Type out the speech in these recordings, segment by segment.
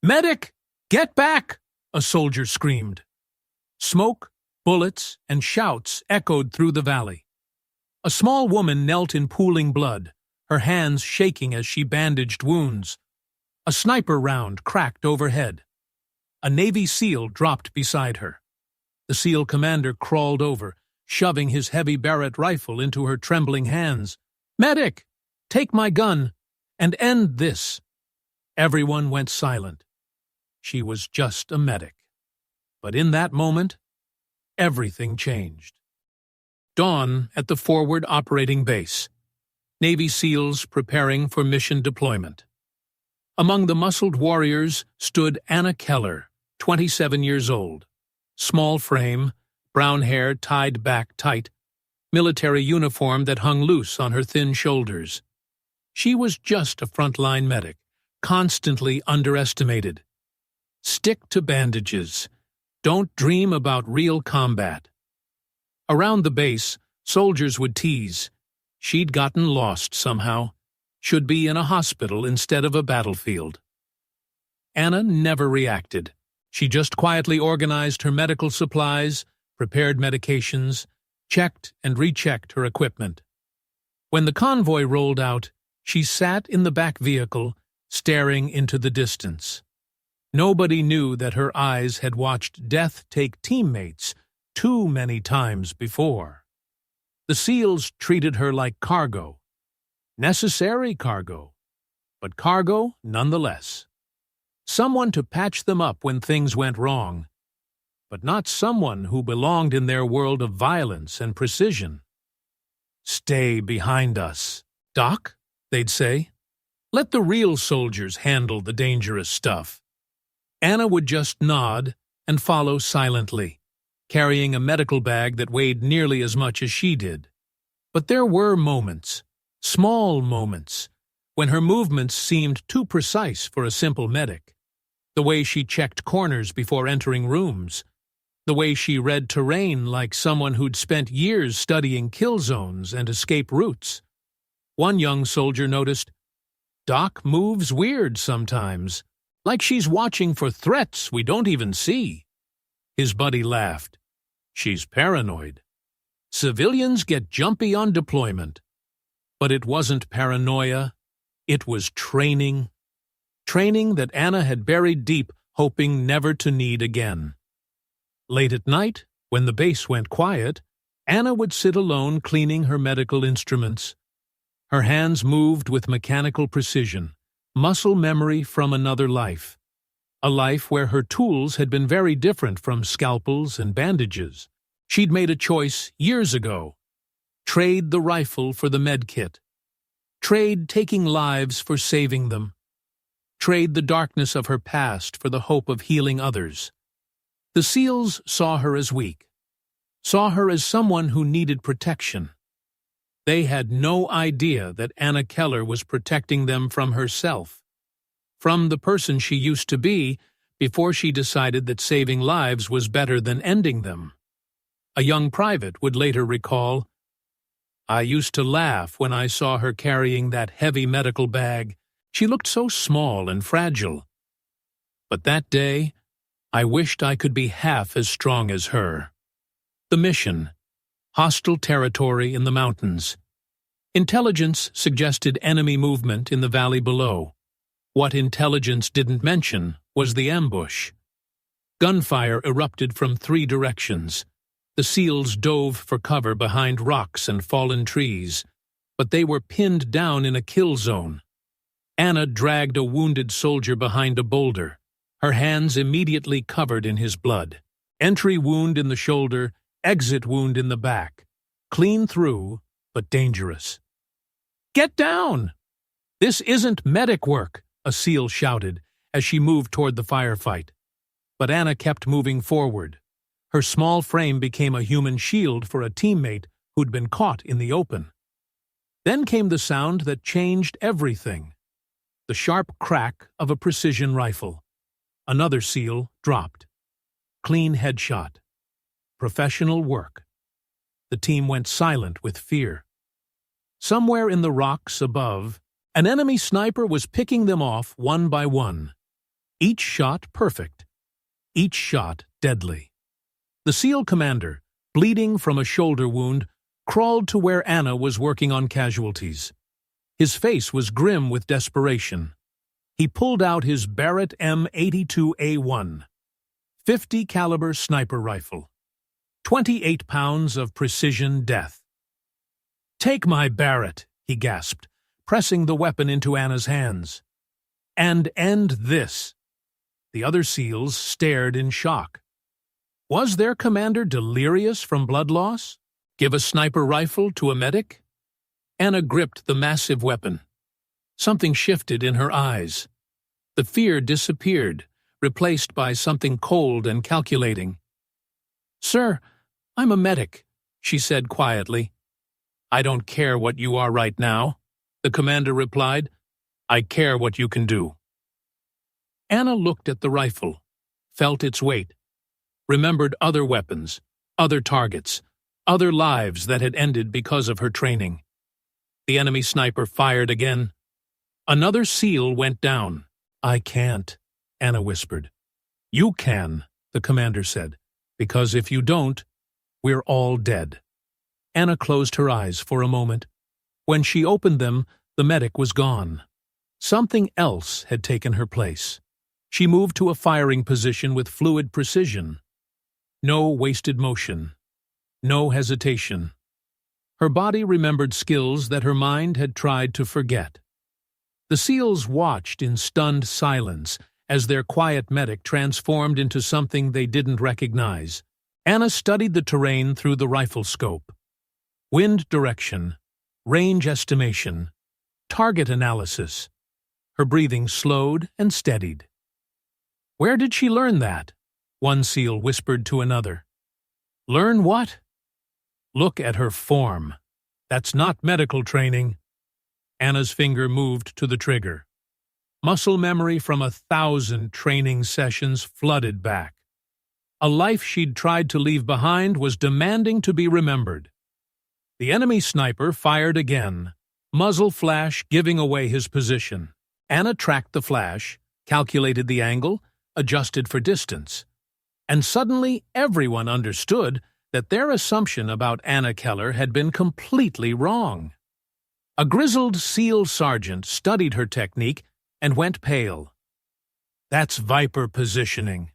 "Medic! Get back!" a soldier screamed. Smoke, bullets, and shouts echoed through the valley. A small woman knelt in pooling blood, her hands shaking as she bandaged wounds. A sniper round cracked overhead. A Navy SEAL dropped beside her. The SEAL commander crawled over, shoving his heavy Barrett rifle into her trembling hands. "Medic! Take my gun, and end this." Everyone went silent. She was just a medic. But in that moment, everything changed. Dawn at the forward operating base. Navy SEALs preparing for mission deployment. Among the muscled warriors stood Anna Keller, 27 years old. Small frame, brown hair tied back tight, military uniform that hung loose on her thin shoulders. She was just a frontline medic, constantly underestimated. Stick to bandages. Don't dream about real combat. Around the base, soldiers would tease. She'd gotten lost somehow. Should be in a hospital instead of a battlefield. Anna never reacted. She just quietly organized her medical supplies, prepared medications, checked and rechecked her equipment. When the convoy rolled out, she sat in the back vehicle, staring into the distance. Nobody knew that her eyes had watched death take teammates too many times before. The SEALs treated her like cargo. Necessary cargo, but cargo nonetheless. Someone to patch them up when things went wrong, but not someone who belonged in their world of violence and precision. "Stay behind us, Doc," they'd say. "Let the real soldiers handle the dangerous stuff." Anna would just nod and follow silently, carrying a medical bag that weighed nearly as much as she did. But there were moments, small moments, when her movements seemed too precise for a simple medic. The way she checked corners before entering rooms. The way she read terrain like someone who'd spent years studying kill zones and escape routes. One young soldier noticed, "Doc moves weird sometimes, like she's watching for threats we don't even see." His buddy laughed. "She's paranoid. Civilians get jumpy on deployment." But it wasn't paranoia. It was training. Training that Anna had buried deep, hoping never to need again. Late at night, when the base went quiet, Anna would sit alone cleaning her medical instruments. Her hands moved with mechanical precision, muscle memory from another life. A life where her tools had been very different from scalpels and bandages. She'd made a choice years ago. Trade the rifle for the med kit. Trade taking lives for saving them. Trade the darkness of her past for the hope of healing others. The SEALs saw her as weak, saw her as someone who needed protection. They had no idea that Anna Keller was protecting them from herself, from the person she used to be before she decided that saving lives was better than ending them. A young private would later recall, "I used to laugh when I saw her carrying that heavy medical bag. She looked so small and fragile. But that day, I wished I could be half as strong as her." The mission. Hostile territory in the mountains. Intelligence suggested enemy movement in the valley below. What intelligence didn't mention was the ambush. Gunfire erupted from 3 directions. The SEALs dove for cover behind rocks and fallen trees, but they were pinned down in a kill zone. Anna dragged a wounded soldier behind a boulder, her hands immediately covered in his blood. Entry wound in the shoulder, exit wound in the back. Clean through, but dangerous. "Get down! This isn't medic work," a SEAL shouted as she moved toward the firefight. But Anna kept moving forward. Her small frame became a human shield for a teammate who'd been caught in the open. Then came the sound that changed everything. The sharp crack of a precision rifle. Another SEAL dropped. Clean headshot. Professional work. The team went silent with fear. Somewhere in the rocks above, an enemy sniper was picking them off one by one. Each shot perfect, each shot deadly. The SEAL commander, bleeding from a shoulder wound, crawled to where Anna was working on casualties. His face was grim with desperation. He pulled out his Barrett M82A1, 50 caliber sniper rifle, 28 pounds of precision death. "Take my Barrett," he gasped, pressing the weapon into Anna's hands. "And end this." The other SEALs stared in shock. Was their commander delirious from blood loss? Give a sniper rifle to a medic? Anna gripped the massive weapon. Something shifted in her eyes. The fear disappeared, replaced by something cold and calculating. "Sir, I'm a medic," she said quietly. "I don't care what you are right now," the commander replied. "I care what you can do." Anna looked at the rifle, felt its weight, remembered other weapons, other targets, other lives that had ended because of her training. The enemy sniper fired again. Another SEAL went down. "I can't," Anna whispered. "You can," the commander said, "because if you don't, we're all dead." Anna closed her eyes for a moment. When she opened them, the medic was gone. Something else had taken her place. She moved to a firing position with fluid precision. No wasted motion. No hesitation. Her body remembered skills that her mind had tried to forget. The SEALs watched in stunned silence as their quiet medic transformed into something they didn't recognize. Anna studied the terrain through the rifle scope. Wind direction, range estimation, target analysis. Her breathing slowed and steadied. "Where did she learn that?" one SEAL whispered to another. "Learn what?" "Look at her form. That's not medical training." Anna's finger moved to the trigger. Muscle memory from 1,000 training sessions flooded back. A life she'd tried to leave behind was demanding to be remembered. The enemy sniper fired again, muzzle flash giving away his position. Anna tracked the flash, calculated the angle, adjusted for distance. And suddenly everyone understood that their assumption about Anna Keller had been completely wrong. A grizzled SEAL sergeant studied her technique and went pale. "That's Viper positioning.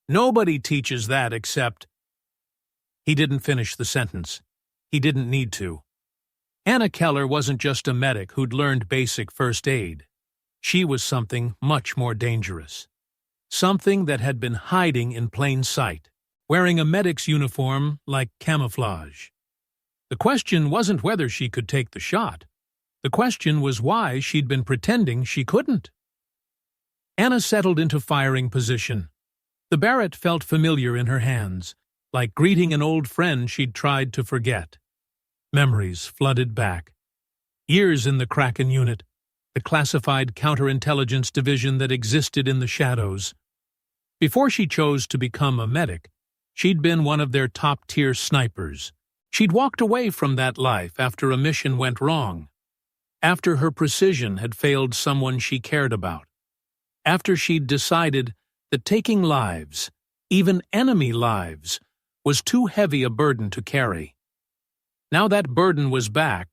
Nobody teaches that except—" He didn't finish the sentence. He didn't need to. Anna Keller wasn't just a medic who'd learned basic first aid. She was something much more dangerous. Something that had been hiding in plain sight, wearing a medic's uniform like camouflage. The question wasn't whether she could take the shot. The question was why she'd been pretending she couldn't. Anna settled into firing position. The Barrett felt familiar in her hands, like greeting an old friend she'd tried to forget. Memories flooded back. Years in the Kraken unit, the classified counterintelligence division that existed in the shadows. Before she chose to become a medic, she'd been one of their top-tier snipers. She'd walked away from that life after a mission went wrong, after her precision had failed someone she cared about, after she'd decided that taking lives, even enemy lives, was too heavy a burden to carry. Now that burden was back,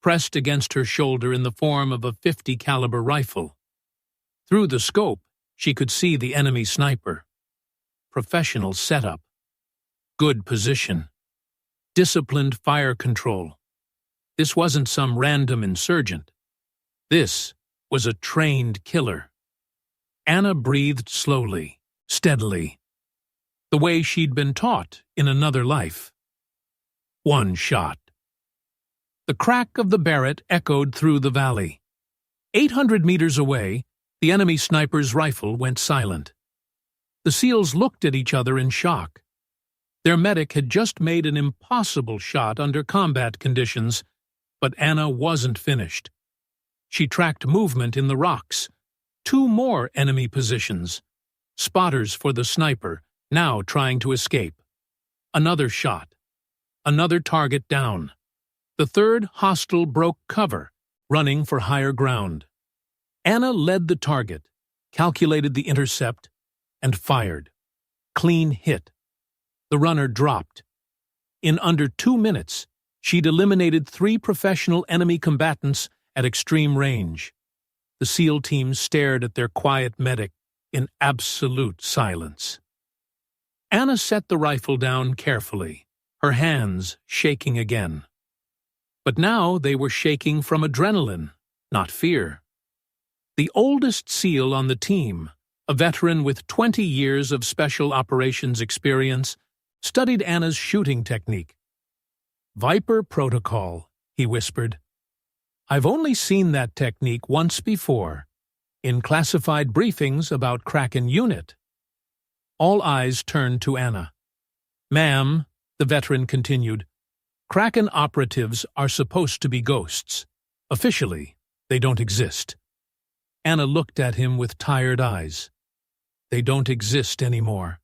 pressed against her shoulder in the form of a 50 caliber rifle. Through the scope, she could see the enemy sniper. Professional setup. Good position. Disciplined fire control. This wasn't some random insurgent. This was a trained killer. Anna breathed slowly, steadily, the way she'd been taught in another life. One shot. The crack of the Barrett echoed through the valley. 800 meters away, the enemy sniper's rifle went silent. The SEALs looked at each other in shock. Their medic had just made an impossible shot under combat conditions, but Anna wasn't finished. She tracked movement in the rocks. 2 more enemy positions. Spotters for the sniper, now trying to escape. Another shot. Another target down. The third hostile broke cover, running for higher ground. Anna led the target, calculated the intercept, and fired. Clean hit. The runner dropped. In under 2 minutes, she'd eliminated 3 professional enemy combatants at extreme range. The SEAL team stared at their quiet medic in absolute silence. Anna set the rifle down carefully, her hands shaking again. But now they were shaking from adrenaline, not fear. The oldest SEAL on the team, a veteran with 20 years of special operations experience, studied Anna's shooting technique. "Viper protocol," he whispered. "I've only seen that technique once before, in classified briefings about Kraken unit." All eyes turned to Anna. "Ma'am," the veteran continued, "Kraken operatives are supposed to be ghosts. Officially, they don't exist." Anna looked at him with tired eyes. "They don't exist anymore."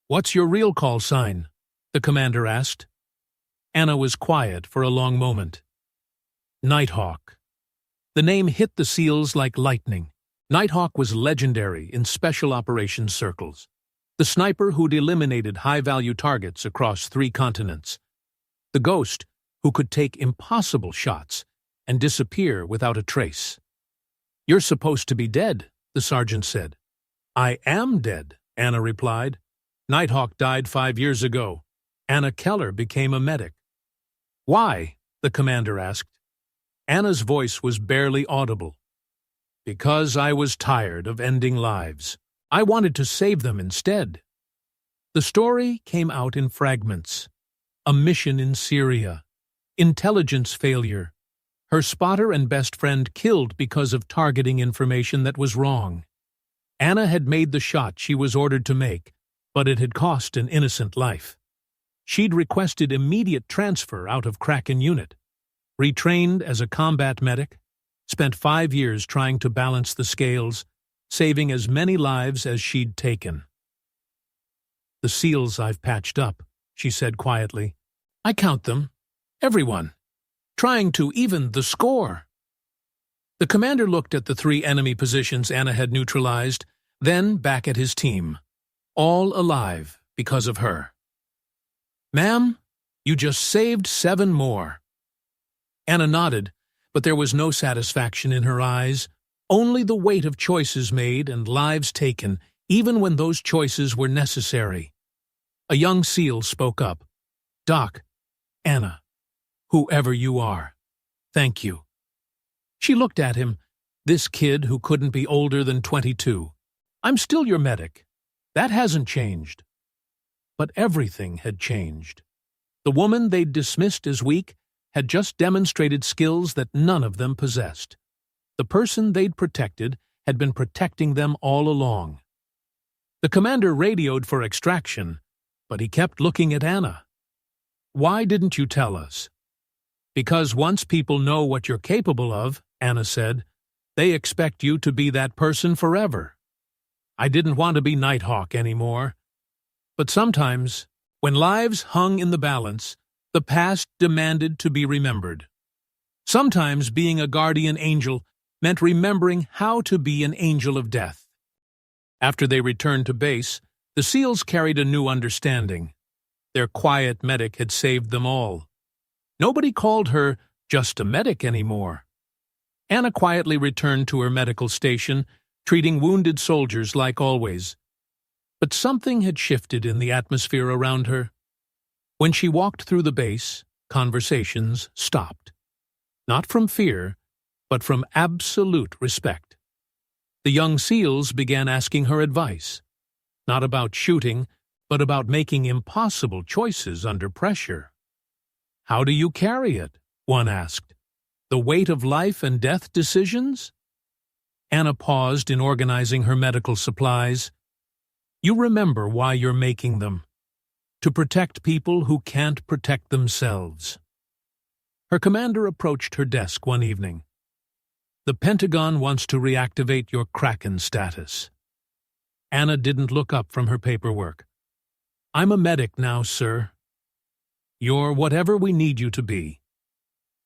"What's your real call sign?" the commander asked. Anna was quiet for a long moment. "Nighthawk." The name hit the SEALs like lightning. Nighthawk was legendary in special operations circles. The sniper who'd eliminated high-value targets across 3 continents. The ghost who could take impossible shots and disappear without a trace. "You're supposed to be dead," the sergeant said. "I am dead," Anna replied. "Nighthawk died 5 years ago. Anna Keller became a medic." "Why?" the commander asked. Anna's voice was barely audible. "Because I was tired of ending lives. I wanted to save them instead." The story came out in fragments. A mission in Syria. Intelligence failure. Her spotter and best friend killed because of targeting information that was wrong. Anna had made the shot she was ordered to make, but it had cost an innocent life. She'd requested immediate transfer out of Kraken unit. Retrained as a combat medic, spent 5 years trying to balance the scales, saving as many lives as she'd taken. "The SEALs I've patched up," she said quietly. "I count them. Everyone. Trying to even the score." The commander looked at the 3 enemy positions Anna had neutralized, then back at his team. All alive because of her. "Ma'am, you just saved 7 more." Anna nodded, but there was no satisfaction in her eyes, only the weight of choices made and lives taken, even when those choices were necessary. A young SEAL spoke up. "Doc, Anna, whoever you are, thank you." She looked at him, this kid who couldn't be older than 22. "I'm still your medic. That hasn't changed." But everything had changed. The woman they'd dismissed as weak had just demonstrated skills that none of them possessed. The person they'd protected had been protecting them all along. The commander radioed for extraction, but he kept looking at Anna. "Why didn't you tell us?" "Because once people know what you're capable of," Anna said, "they expect you to be that person forever. I didn't want to be Nighthawk anymore. But sometimes, when lives hung in the balance, the past demanded to be remembered. Sometimes being a guardian angel meant remembering how to be an angel of death." After they returned to base, the SEALs carried a new understanding. Their quiet medic had saved them all. Nobody called her just a medic anymore. Anna quietly returned to her medical station, treating wounded soldiers like always. But something had shifted in the atmosphere around her. When she walked through the base, conversations stopped. Not from fear, but from absolute respect. The young SEALs began asking her advice, not about shooting, but about making impossible choices under pressure. "How do you carry it?" one asked. "The weight of life and death decisions?" Anna paused in organizing her medical supplies. "You remember why you're making them. To protect people who can't protect themselves." Her commander approached her desk one evening. "The Pentagon wants to reactivate your Kraken status." Anna didn't look up from her paperwork. "I'm a medic now, sir." "You're whatever we need you to be."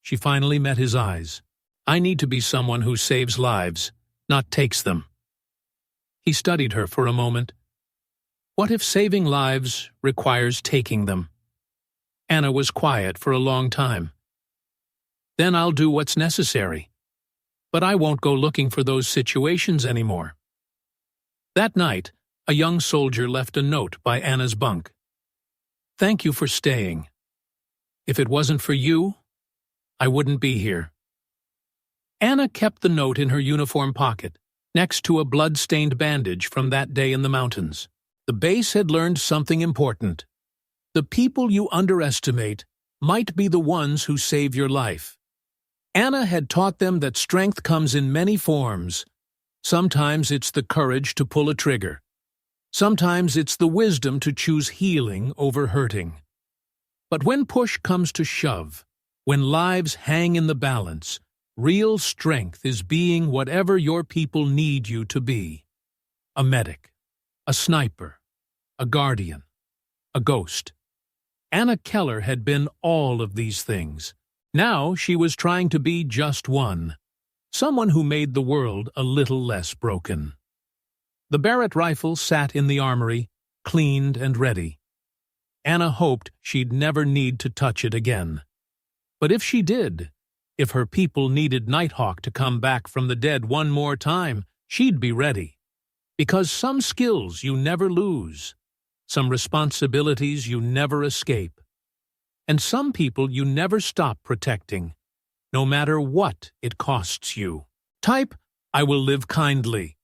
She finally met his eyes. "I need to be someone who saves lives, not takes them." He studied her for a moment. What if saving lives requires taking them? Anna was quiet for a long time. Then I'll do what's necessary. But I won't go looking for those situations anymore. That night, a young soldier left a note by Anna's bunk. Thank you for staying. If it wasn't for you, I wouldn't be here. Anna kept the note in her uniform pocket, next to a blood-stained bandage from that day in the mountains. The base had learned something important. The people you underestimate might be the ones who save your life. Anna had taught them that strength comes in many forms. Sometimes it's the courage to pull a trigger. Sometimes it's the wisdom to choose healing over hurting. But when push comes to shove, when lives hang in the balance, real strength is being whatever your people need you to be. A medic, a sniper, a guardian, a ghost. Anna Keller had been all of these things. Now she was trying to be just one, someone who made the world a little less broken. The Barrett rifle sat in the armory, cleaned and ready. Anna hoped she'd never need to touch it again. But if she did, if her people needed Nighthawk to come back from the dead one more time, she'd be ready. Because some skills you never lose, some responsibilities you never escape, and some people you never stop protecting, no matter what it costs you. Type, I will live kindly.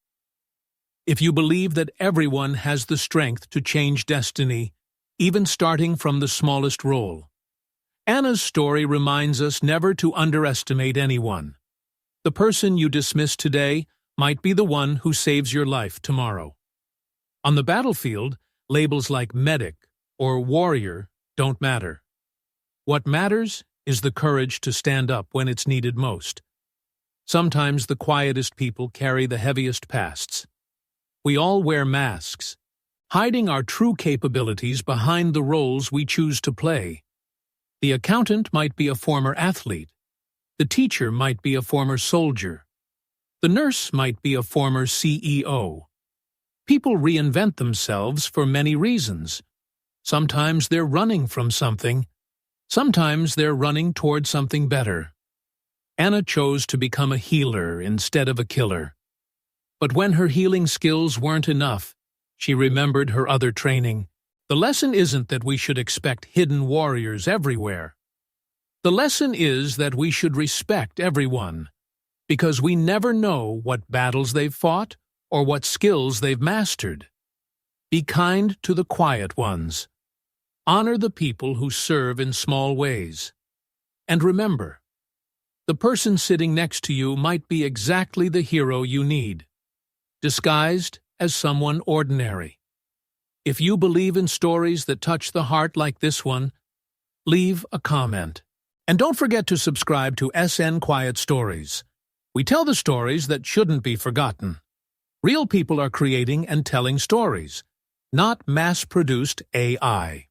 If you believe that everyone has the strength to change destiny, even starting from the smallest role. Anna's story reminds us never to underestimate anyone. The person you dismiss today might be the one who saves your life tomorrow. On the battlefield, labels like medic or warrior don't matter. What matters is the courage to stand up when it's needed most. Sometimes the quietest people carry the heaviest pasts. We all wear masks, hiding our true capabilities behind the roles we choose to play. The accountant might be a former athlete. The teacher might be a former soldier. The nurse might be a former CEO. People reinvent themselves for many reasons. Sometimes they're running from something. Sometimes they're running toward something better. Anna chose to become a healer instead of a killer. But when her healing skills weren't enough, she remembered her other training. The lesson isn't that we should expect hidden warriors everywhere. The lesson is that we should respect everyone, because we never know what battles they've fought or what skills they've mastered. Be kind to the quiet ones. Honor the people who serve in small ways. And remember, the person sitting next to you might be exactly the hero you need, disguised as someone ordinary. If you believe in stories that touch the heart like this one, leave a comment. And don't forget to subscribe to SN Quiet Stories. We tell the stories that shouldn't be forgotten. Real people are creating and telling stories, not mass-produced AI.